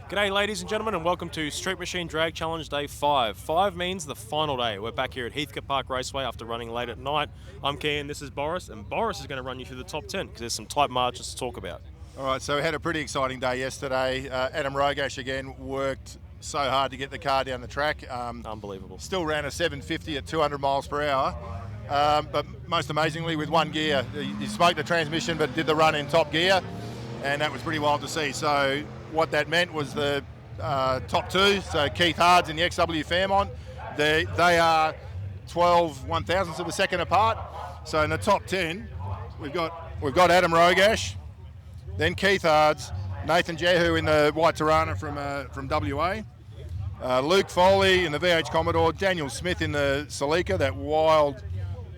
G'day ladies and gentlemen, and welcome to Street Machine Drag Challenge Day 5. 5 means the final day. We're back here at Heathcote Park Raceway after running late at night. I'm Kian, this is Boris, and Boris is going to run you through the top 10 because there's some tight margins to talk about. All right, so we had a pretty exciting day yesterday. Adam Rogash again worked so hard to get the car down the track. Unbelievable. Still ran a 750 at 200 miles per hour, but most amazingly with one gear. He smoked the transmission but did the run in top gear, and that was pretty wild to see. So what that meant was the top two, so Keith Hards and the XW Fairmont, they are 12 one-thousandths of a second apart. So in the top 10, we've got Adam Rogash, then Keith Hards, Nathan Jehu in the white Tirana from WA, Luke Foley in the VH Commodore, Daniel Smith in the Celica, that wild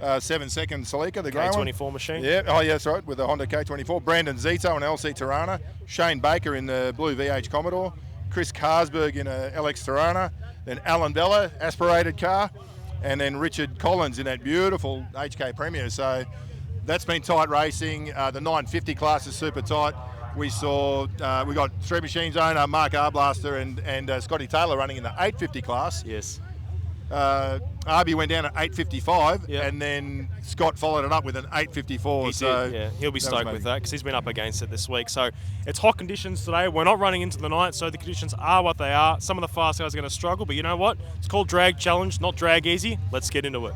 7-second Celica, the grey one. K24 machine. Yeah, that's right, with the Honda K24. Brandon Zito in LC Tirana, Shane Baker in the blue VH Commodore, Chris Karsberg in a LX Tirana, then Alan Bella, aspirated car, and then Richard Collins in that beautiful HK Premier. So that's been tight racing. The 950 class is super tight. We got Street Machines owner Mark Arblaster and Scotty Taylor running in the 850 class. Yes. Arby went down at 855, Yep. and then Scott followed it up with an 854. He did, yeah. He'll be stoked with that because he's been up against it this week. So it's hot conditions today. We're not running into the night, so the conditions are what they are. Some of the fast guys are going to struggle, but you know what? It's called Drag Challenge, not Drag Easy. Let's get into it.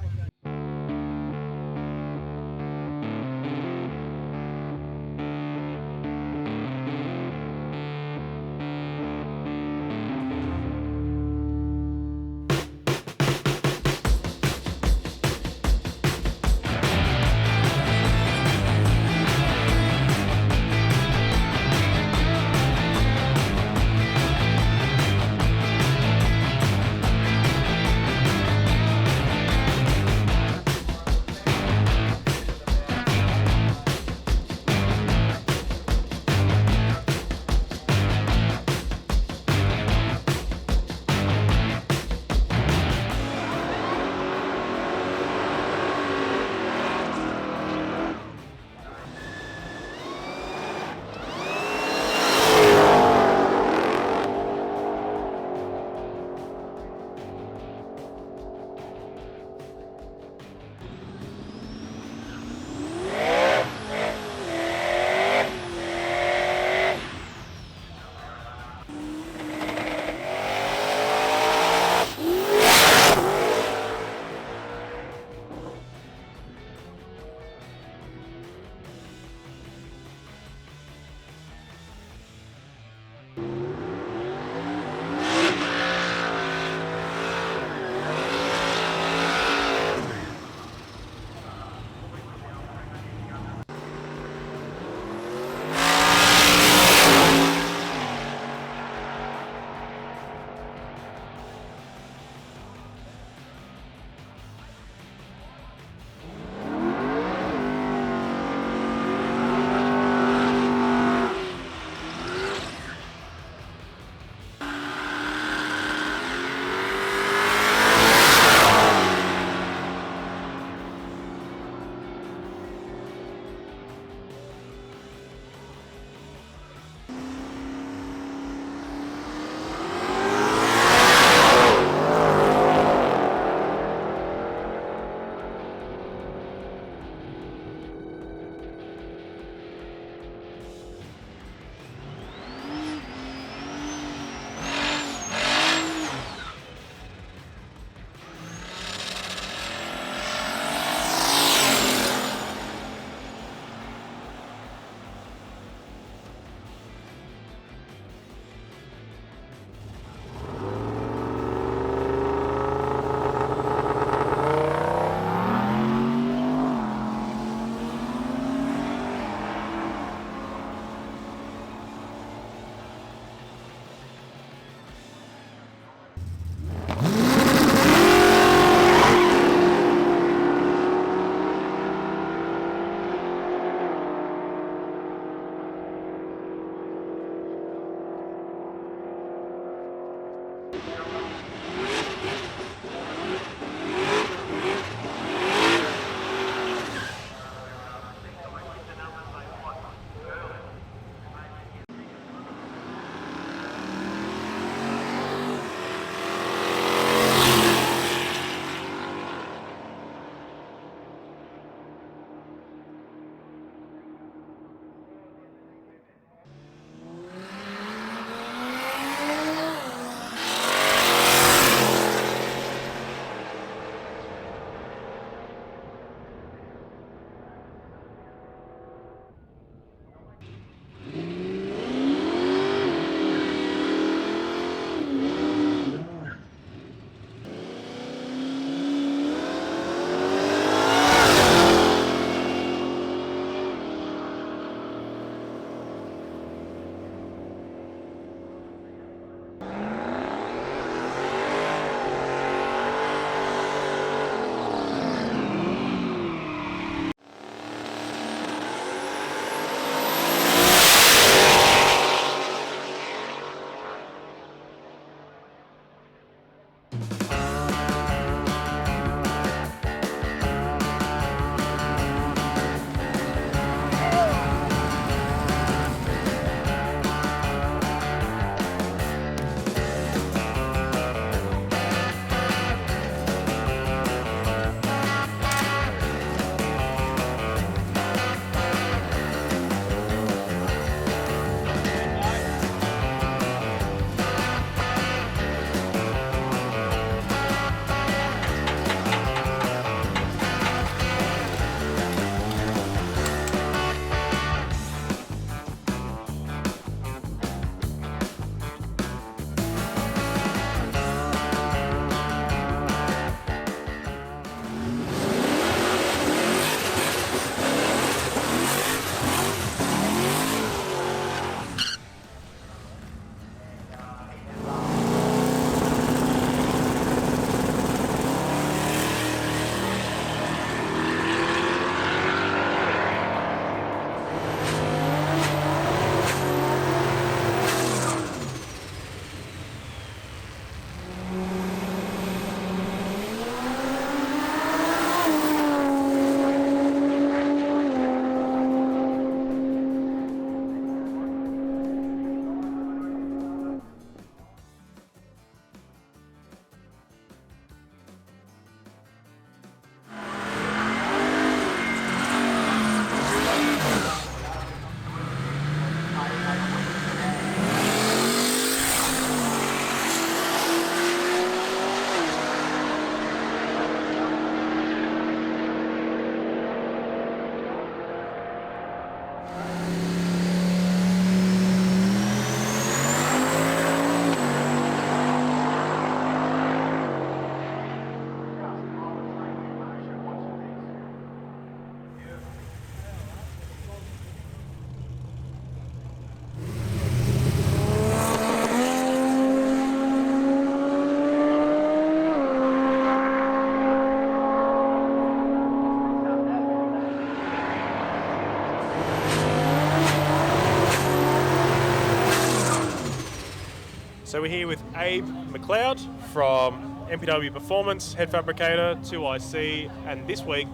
So we're here with Abe McLeod from MPW Performance, head fabricator, 2IC, and this week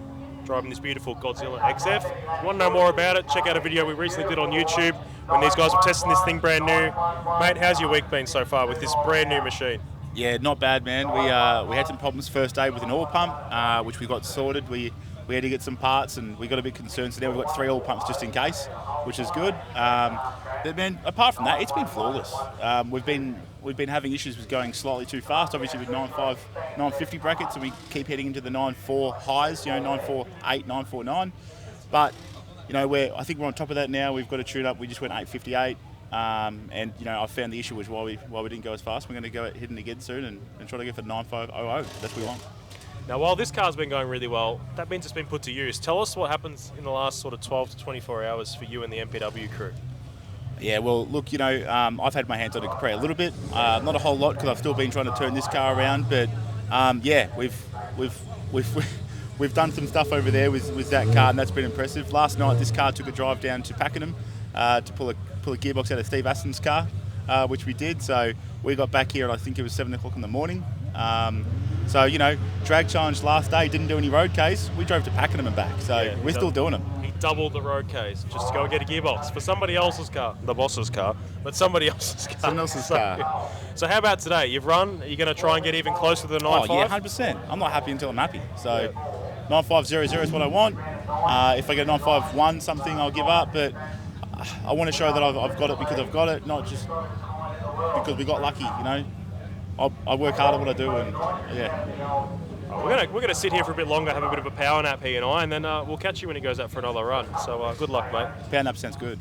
driving this beautiful Godzilla XF. If you want to know more about it, check out a video we recently did on YouTube when these guys were testing this thing brand new. Mate, how's your week been so far with this brand new machine? Yeah, not bad, man. We had some problems first day with an oil pump, which we got sorted. We had to get some parts, and we got a bit concerned. So now we've got 3 oil pumps just in case, which is good. But man, apart from that, it's been flawless. We've been having issues with going slightly too fast, obviously with 9.5, 950 brackets, and we keep heading into the 9.4 highs, 9.48, 9.49. But I think we're on top of that now. We've got a tune up. We just went 8.58. And I found the issue was why we didn't go as fast. We're going to go hitting again soon and try to go for 9.500. That's what we want. Now, while this car's been going really well, that means it's been put to use. Tell us what happens in the last sort of 12 to 24 hours for you and the MPW crew. Yeah, well, look, I've had my hands on the Capri a little bit, not a whole lot because I've still been trying to turn this car around. But we've done some stuff over there with that car, and that's been impressive. Last night, this car took a drive down to Pakenham to pull a gearbox out of Steve Aston's car, which we did. So we got back here, and I think it was 7 o'clock in the morning. Drag challenge last day, didn't do any road case. We drove to Pakenham and back, so yeah, we're still doing them. He doubled the road case just to go and get a gearbox for somebody else's car, the boss's car, but somebody else's car. Someone else's car. So how about today? You've run. Are you going to try and get even closer to the 9.5? Oh yeah, 100%. I'm not happy until I'm happy. So 9.500 is what I want. If I get 9.51 something, I'll give up. But I want to show that I've got it because I've got it, not just because we got lucky. I work hard at what I do, and yeah. We're gonna sit here for a bit longer, have a bit of a power nap, he and I, and then we'll catch you when he goes out for another run. So good luck, mate. Power nap sounds good.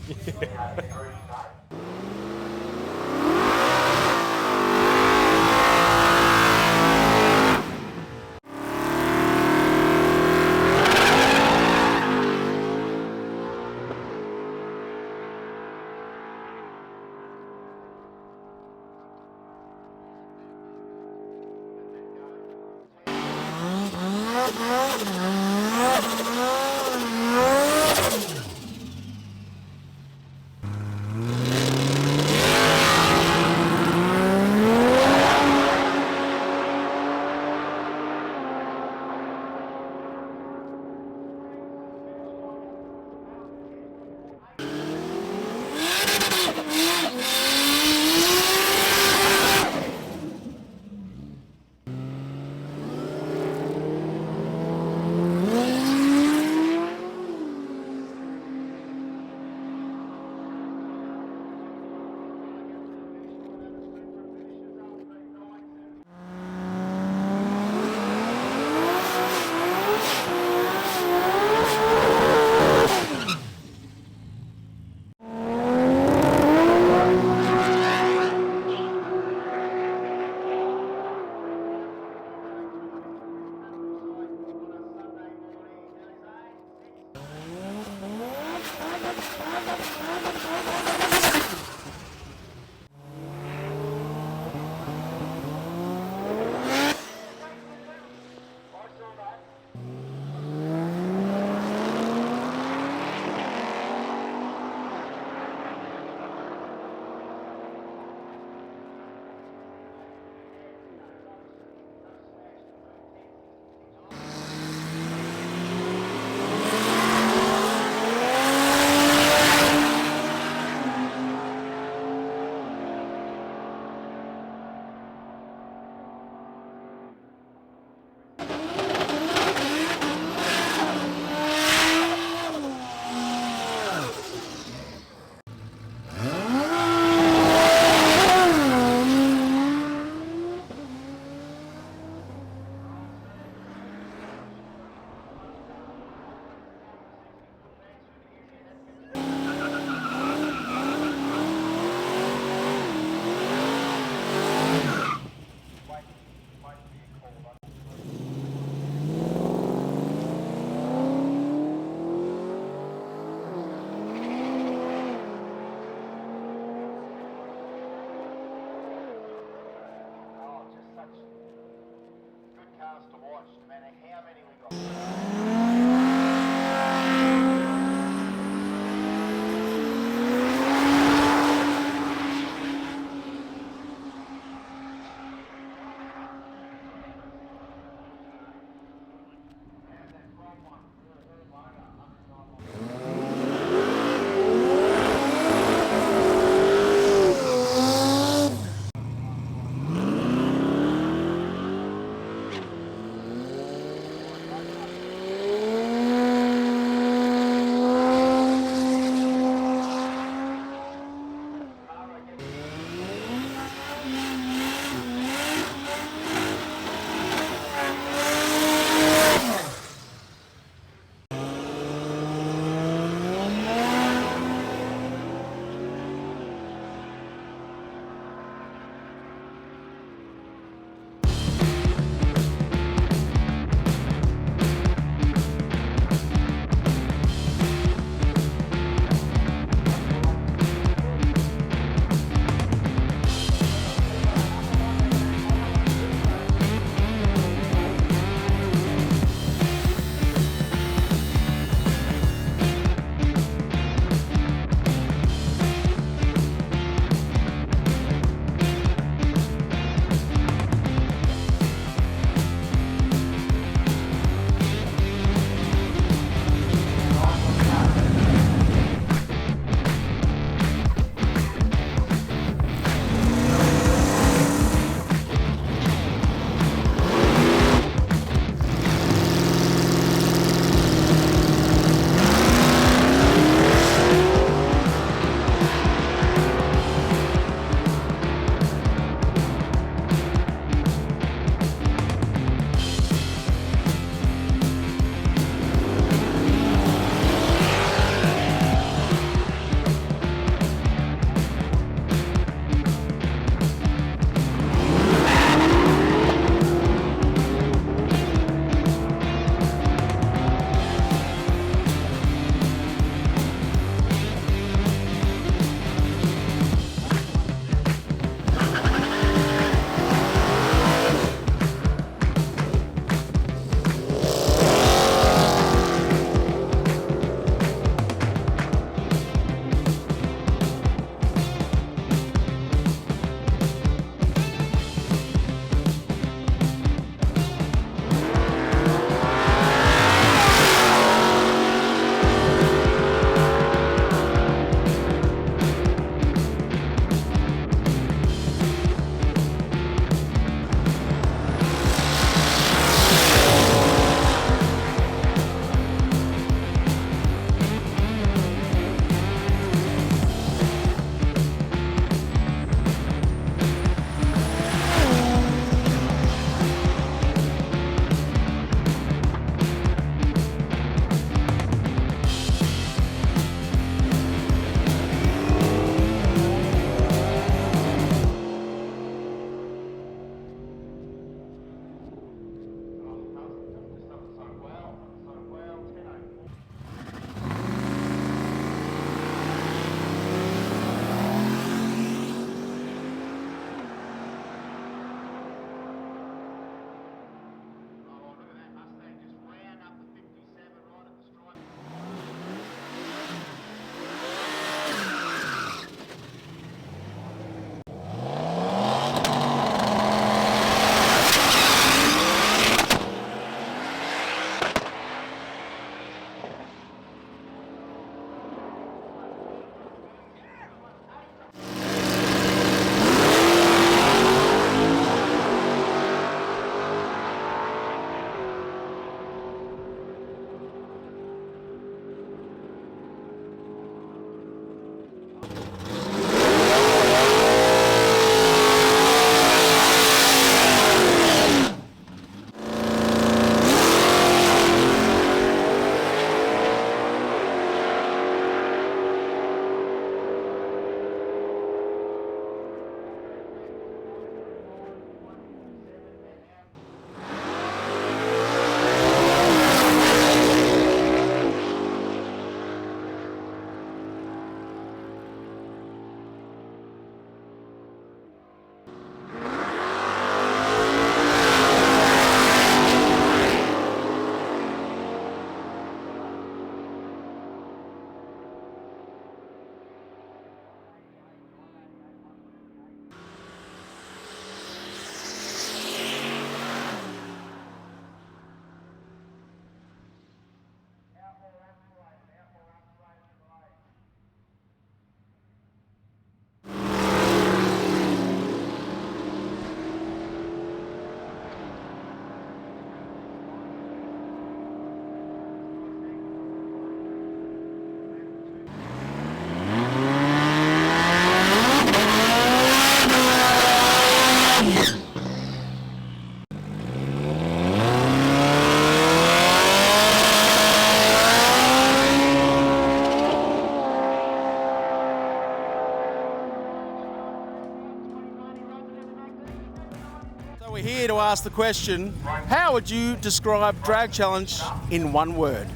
We're here to ask the question, how would you describe Drag Challenge in one word?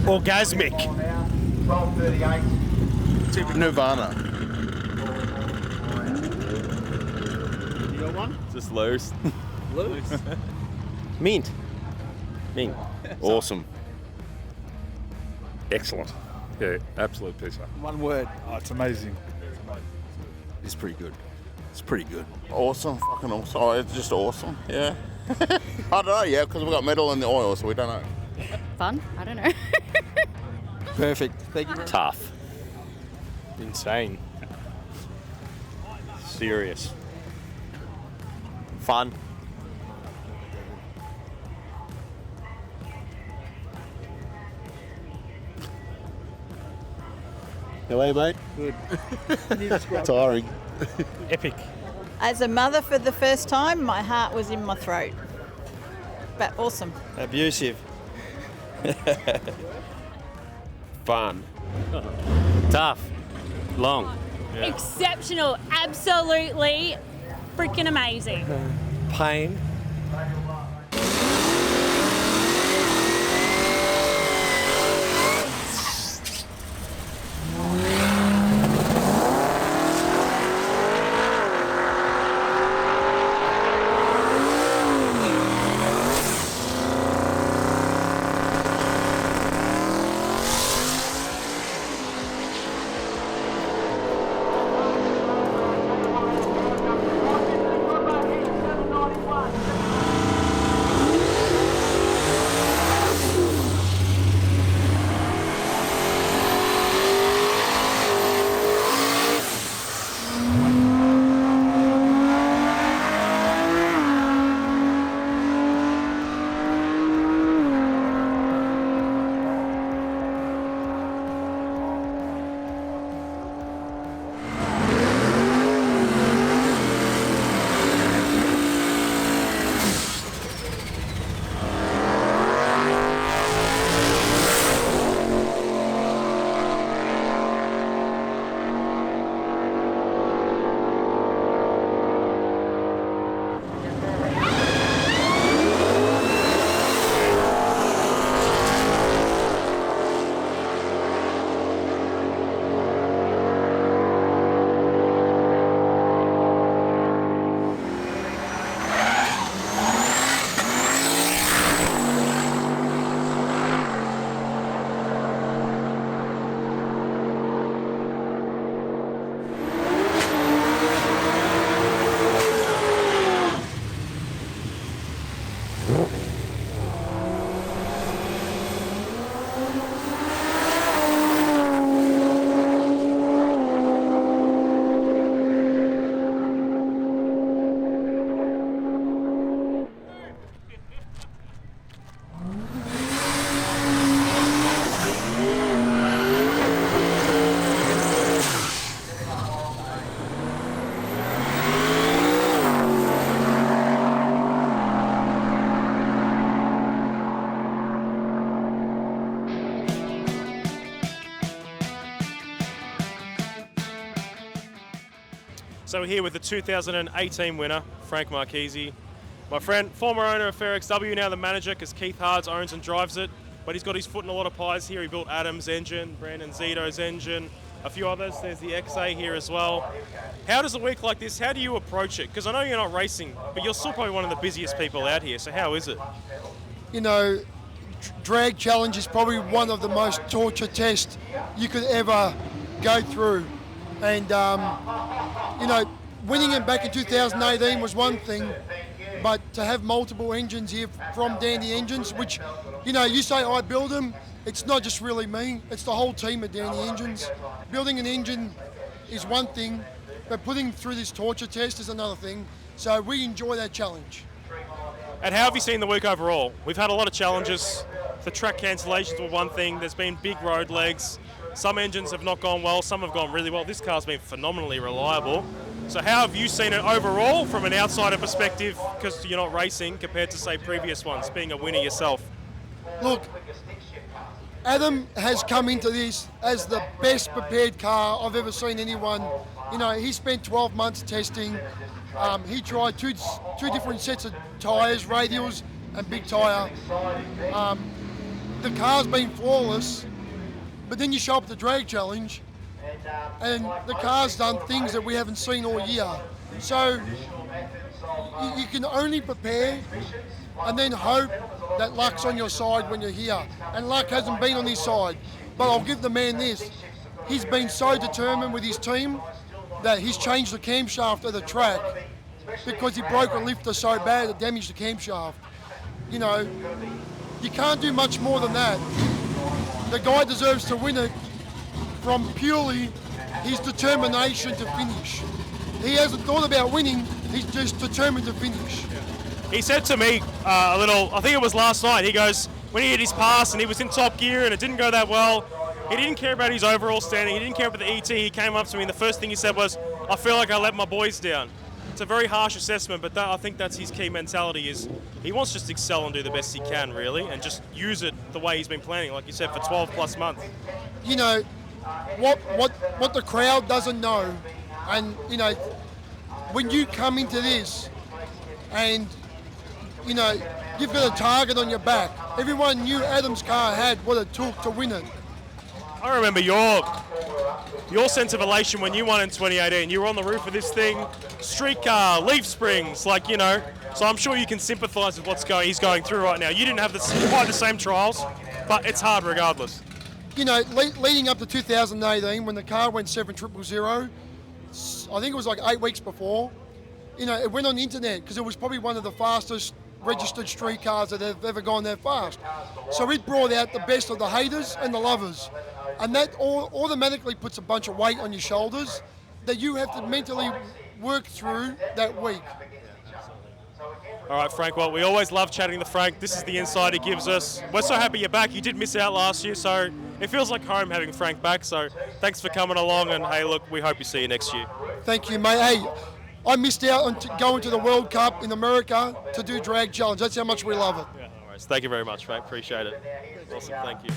Orgasmic. Nirvana. You got one? Just loose. Loose. Mint. Awesome. Excellent. Yeah, absolute pisser. One word. Oh, it's amazing. It's pretty good. It's pretty good. Awesome. Fucking awesome. Oh, it's just awesome. Yeah. I don't know, yeah, because we've got metal in the oil, so we don't know. Fun? I don't know. Perfect. Thank you. Tough. Insane. Serious. Fun. How are you, mate? Good. Tiring. Epic. As a mother for the first time, my heart was in my throat. But awesome. Abusive. Fun. Tough. Long. Exceptional. Absolutely freaking amazing. Pain. So we're here with the 2018 winner, Frank Maresi. My friend, former owner of FairXW, now the manager because Keith Hards owns and drives it. But he's got his foot in a lot of pies here. He built Adam's engine, Brandon Zito's engine, a few others. There's the XA here as well. How does a week like this, how do you approach it? Because I know you're not racing, but you're still probably one of the busiest people out here. So how is it? You know, drag challenge is probably one of the most torture tests you could ever go through. And, you know, winning it back in 2018 was one thing, but to have multiple engines here from Dandy Engines, which, you know, you say I build them, it's not just really me, it's the whole team at Dandy Engines. Building an engine is one thing, but putting through this torture test is another thing. So we enjoy that challenge. And how have you seen the week overall? We've had a lot of challenges. The track cancellations were one thing. There's been big road legs. Some engines have not gone well, some have gone really well. This car's been phenomenally reliable. So how have you seen it overall from an outsider perspective, because you're not racing, compared to, say, previous ones, being a winner yourself? Look, Adam has come into this as the best prepared car I've ever seen anyone You know, he spent 12 months testing. He tried two different sets of tyres, radials and big tyre. The car's been flawless, but then you show up at the drag challenge and the car's done things that we haven't seen all year. So you can only prepare and then hope that luck's on your side when you're here. And luck hasn't been on his side. But I'll give the man this. He's been so determined with his team that he's changed the camshaft of the track because he broke a lifter so bad it damaged the camshaft. You know, you can't do much more than that. The guy deserves to win it from purely his determination to finish. He hasn't thought about winning, he's just determined to finish. He said to me I think it was last night, he goes, when he hit his pass and he was in top gear and it didn't go that well, he didn't care about his overall standing, he didn't care about the ET, he came up to me and the first thing he said was, I feel like I let my boys down. It's a very harsh assessment, but I think that's his key mentality is he wants to just excel and do the best he can, really, and just use it the way he's been planning, like you said, for 12 plus months. You know, what the crowd doesn't know, and, you know, when you come into this and, you know, you've got a target on your back, everyone knew Adam's car had what it took to win it. I remember your sense of elation when you won in 2018. You were on the roof of this thing, street car, leaf springs, like, you know. So I'm sure you can sympathise with he's going through right now. You didn't have quite the same trials, but it's hard regardless. You know, leading up to 2018, when the car went 7000, I think it was like 8 weeks before, you know, it went on the internet because it was probably one of the fastest registered street cars that have ever gone that fast. So it brought out the best of the haters and the lovers. And that automatically puts a bunch of weight on your shoulders that you have to mentally work through that week. All right, Frank, well, we always love chatting to Frank. This is the insight he gives us. We're so happy you're back. You did miss out last year, so it feels like home having Frank back. So thanks for coming along, and hey, look, we hope we see you next year. Thank you, mate. Hey, I missed out on going to the World Cup in America to do drag challenge. That's how much we love it. Yeah, no worries. Thank you very much, Frank. Appreciate it. Awesome, thank you.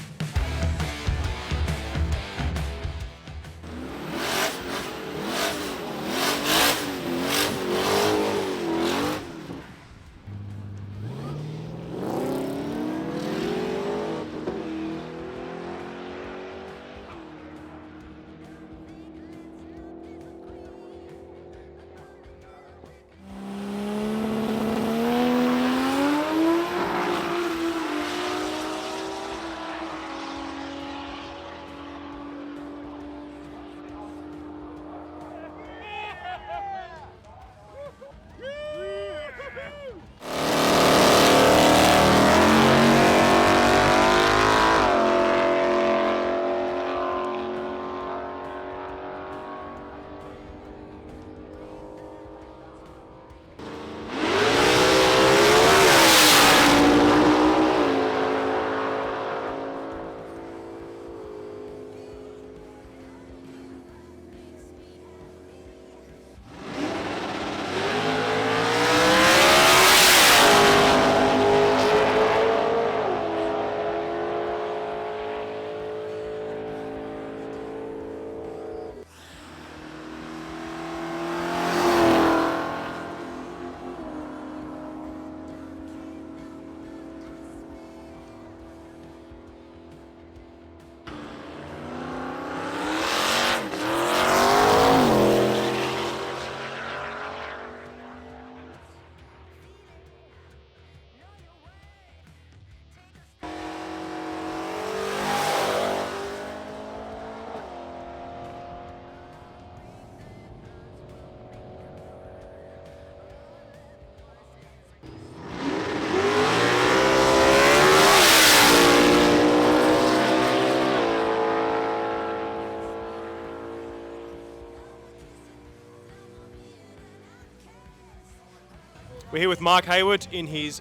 We're here with Mark Hayward in his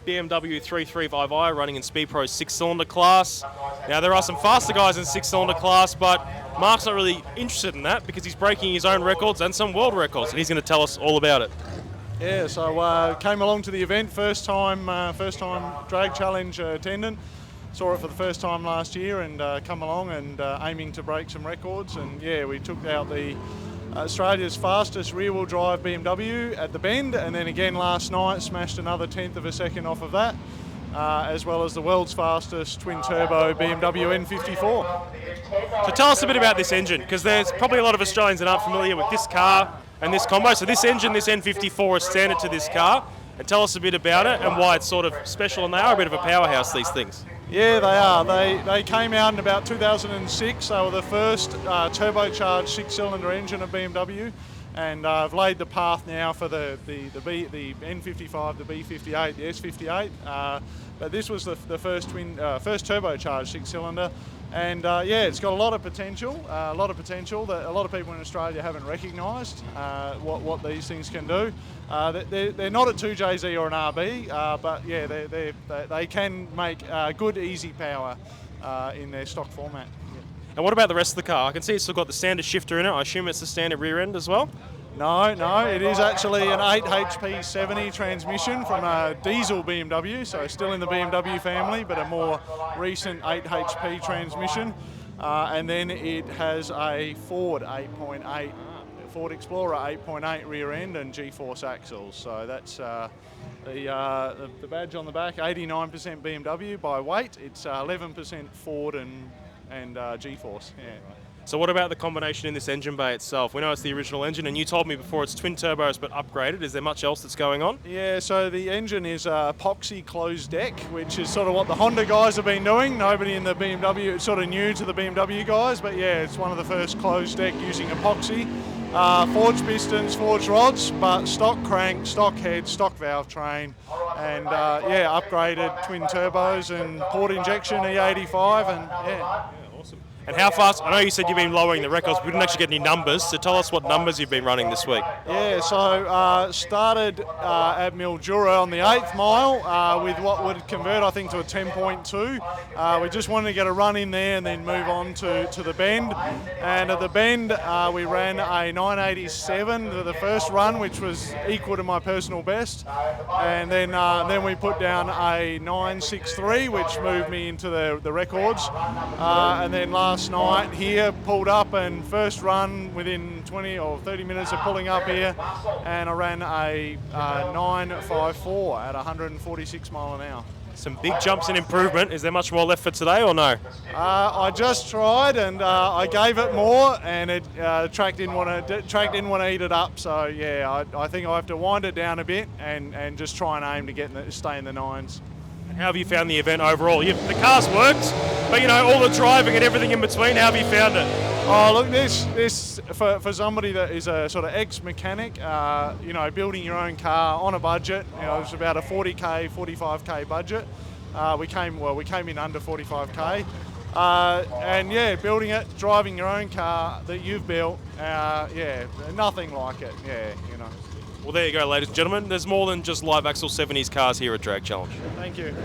BMW 335i running in Speed Pro's 6-cylinder class. Now there are some faster guys in 6-cylinder class, but Mark's not really interested in that because he's breaking his own records and some world records, and he's going to tell us all about it. Yeah, so came along to the event, first time drag challenge attendant. Saw it for the first time last year and come along and aiming to break some records. And yeah, we took out the Australia's fastest rear-wheel drive BMW at the Bend, and then again last night smashed another 1/10 of a second off of that, as well as the world's fastest twin-turbo BMW N54. So tell us a bit about this engine, because there's probably a lot of Australians that aren't familiar with this car and this combo. So this engine, this N54, is standard to this car. And tell us a bit about it and why it's sort of special, and they are a bit of a powerhouse, these things. Yeah, they are. They came out in about 2006. They were the first turbocharged 6-cylinder engine of BMW, and I've laid the path now for the N55, the B58, the S58. But this was the first turbocharged 6-cylinder. And yeah, it's got a lot of potential that a lot of people in Australia haven't recognised what these things can do. They're not a 2JZ or an RB, but yeah, they can make good, easy power in their stock format. And what about the rest of the car? I can see it's still got the standard shifter in it. I assume it's the standard rear end as well? No, it is actually an 8 HP 70 transmission from a diesel BMW, so still in the BMW family, but a more recent 8 HP transmission. And then it has a Ford Explorer 8.8 rear end and G-force axles. So that's the badge on the back, 89% BMW by weight. It's 11% Ford and G-force. Yeah. So what about the combination in this engine bay itself? We know it's the original engine, and you told me before it's twin turbos but upgraded. Is there much else that's going on? Yeah, so the engine is epoxy closed deck, which is sort of what the Honda guys have been doing. Nobody in the BMW, it's sort of new to the BMW guys, but yeah, it's one of the first closed deck using epoxy. Forged pistons, forged rods, but stock crank, stock head, stock valve train, and yeah, upgraded twin turbos and port injection E85, and yeah. Awesome. And how fast? I know you said you've been lowering the records, but we didn't actually get any numbers, so tell us what numbers you've been running this week. Yeah, so started at Mildura on the 8th mile with what would convert, I think, to a 10.2. We just wanted to get a run in there and then move on to the Bend. And at the Bend, we ran a 987 for the first run, which was equal to my personal best. And then we put down a 963, which moved me into the records. And then last night here, pulled up, and first run within 20 or 30 minutes of pulling up here, and I ran a 954 at 146 mile an hour. Some big jumps in improvement. Is there much more left for today or no? I just tried, and I gave it more, and it track didn't want to eat it up. So yeah, I think I have to wind it down a bit and just try and aim to stay in the 9s. How have you found the event overall? The car's worked, but you know, all the driving and everything in between, how have you found it? Oh look, this for somebody that is a sort of ex-mechanic, you know, building your own car on a budget, you know, it's about a 40k, 45k budget. We came in under 45k. And yeah, building it, driving your own car that you've built, yeah, nothing like it, yeah, you know. Well, there you go, ladies and gentlemen. There's more than just live axle 70s cars here at Drag Challenge. Thank you.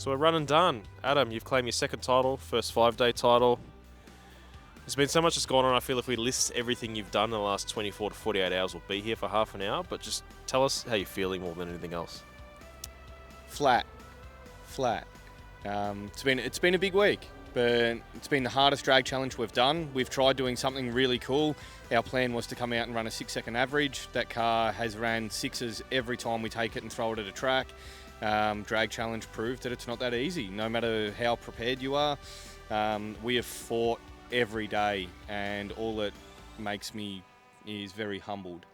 So we're running done. Adam, you've claimed your second title, first 5-day title. There's been so much that's gone on. I feel if we list everything you've done in the last 24 to 48 hours, we'll be here for half an hour. But just tell us how you're feeling more than anything else. Flat. It's been a big week, but it's been the hardest drag challenge we've done. We've tried doing something really cool. Our plan was to come out and run a 6-second average. That car has ran 6s every time we take it and throw it at a track. Drag challenge proved that it's not that easy, no matter how prepared you are. We have fought every day, and all it makes me is very humbled.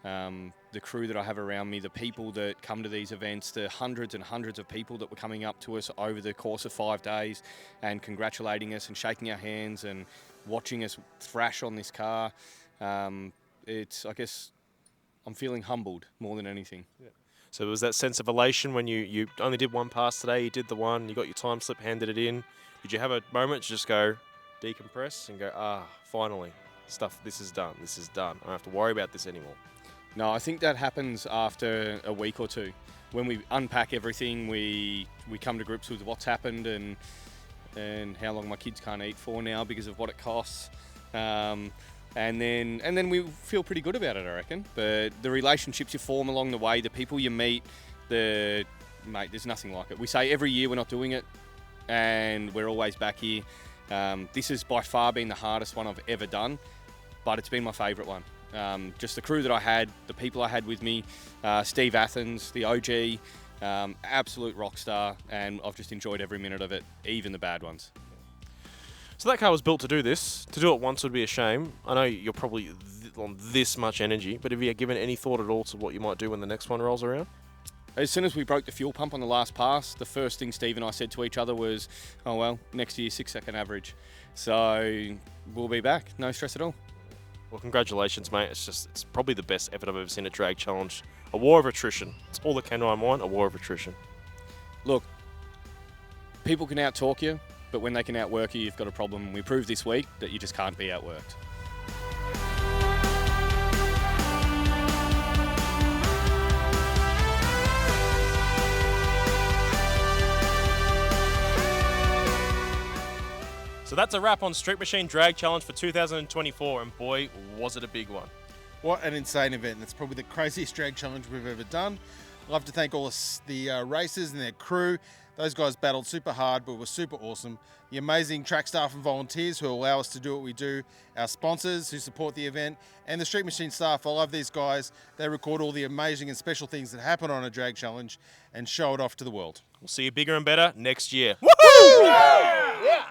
The crew that I have around me, the people that come to these events, the hundreds and hundreds of people that were coming up to us over the course of 5 days and congratulating us and shaking our hands and watching us thrash on this car. I guess I'm feeling humbled more than anything. Yeah. So it was that sense of elation when you only did one pass today, you did the one, you got your time slip, handed it in. Did you have a moment to just go decompress and go, finally, this is done, I don't have to worry about this anymore? No, I think that happens after a week or two. When we unpack everything, we come to grips with what's happened and how long my kids can't eat for now because of what it costs. And then we feel pretty good about it, I reckon. But the relationships you form along the way, the people you meet, mate, there's nothing like it. We say every year we're not doing it, and we're always back here. This has by far been the hardest one I've ever done, but it's been my favourite one. Just the crew that I had, the people I had with me, Steve Athens, the OG, absolute rock star, and I've just enjoyed every minute of it, even the bad ones. So that car was built to do this. To do it once would be a shame. I know you're probably on this much energy, but have you given any thought at all to what you might do when the next one rolls around? As soon as we broke the fuel pump on the last pass, the first thing Steve and I said to each other was, oh well, next year 6-second average. So we'll be back, no stress at all. Well, congratulations, mate. It's probably the best effort I've ever seen at Drag Challenge. A war of attrition. It's all that came to my mind, a war of attrition. Look, people can out-talk you, but when they can outwork you, you've got a problem. We proved this week that you just can't be outworked. So that's a wrap on Street Machine Drag Challenge for 2024, and boy, was it a big one. What an insane event. That's probably the craziest drag challenge we've ever done. I'd love to thank all the racers and their crew. Those guys battled super hard, but were super awesome. The amazing track staff and volunteers who allow us to do what we do. Our sponsors who support the event. And the Street Machine staff. I love these guys. They record all the amazing and special things that happen on a drag challenge and show it off to the world. We'll see you bigger and better next year. Woohoo! Yeah!